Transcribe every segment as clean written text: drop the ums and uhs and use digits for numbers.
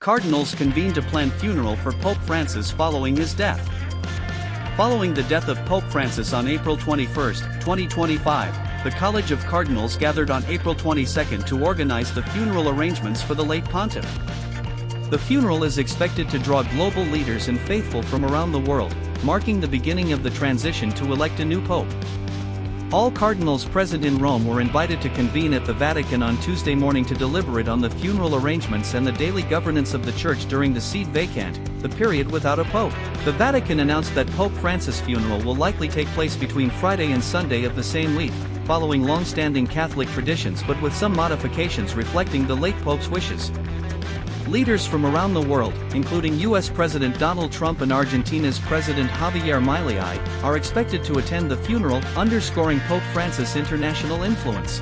Cardinals convene to plan funeral for Pope Francis following his death. Following the death of Pope Francis on April 21, 2025, the College of Cardinals gathered on April 22 to organize the funeral arrangements for the late pontiff. The funeral is expected to draw global leaders and faithful from around the world, marking the beginning of the transition to elect a new pope. All cardinals present in Rome were invited to convene at the Vatican on Tuesday morning to deliberate on the funeral arrangements and the daily governance of the Church during the Sede Vacante, the period without a pope. The Vatican announced that Pope Francis' funeral will likely take place between Friday and Sunday of the same week, following long-standing Catholic traditions but with some modifications reflecting the late pope's wishes. Leaders from around the world, including U.S. President Donald Trump and Argentina's President Javier Milei, are expected to attend the funeral, underscoring Pope Francis' international influence.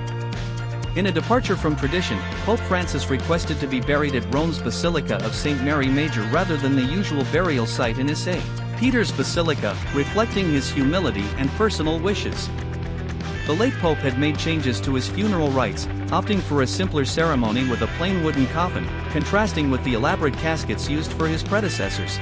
In a departure from tradition, Pope Francis requested to be buried at Rome's Basilica of Saint Mary Major rather than the usual burial site in St. Peter's Basilica, reflecting his humility and personal wishes. The late pope had made changes to his funeral rites, opting for a simpler ceremony with a plain wooden coffin, contrasting with the elaborate caskets used for his predecessors.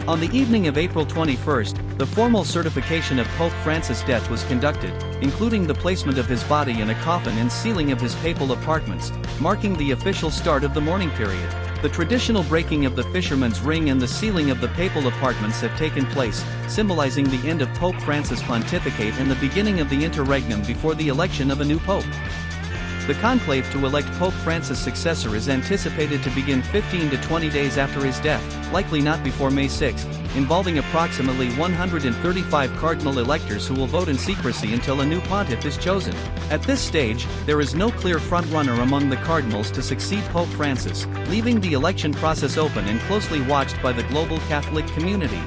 On the evening of April 21, the formal certification of Pope Francis' death was conducted, including the placement of his body in a coffin and sealing of his papal apartments, marking the official start of the mourning period. The traditional breaking of the Fisherman's ring and the sealing of the papal apartments have taken place, symbolizing the end of Pope Francis' pontificate and the beginning of the interregnum before the election of a new pope. The conclave to elect Pope Francis' successor is anticipated to begin 15 to 20 days after his death, likely not before May 6, involving approximately 135 cardinal electors who will vote in secrecy until a new pontiff is chosen. At this stage, there is no clear frontrunner among the cardinals to succeed Pope Francis, leaving the election process open and closely watched by the global Catholic community.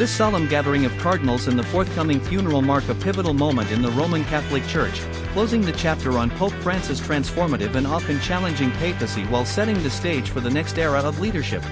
This solemn gathering of cardinals and the forthcoming funeral mark a pivotal moment in the Roman Catholic Church, closing the chapter on Pope Francis' transformative and often challenging papacy while setting the stage for the next era of leadership.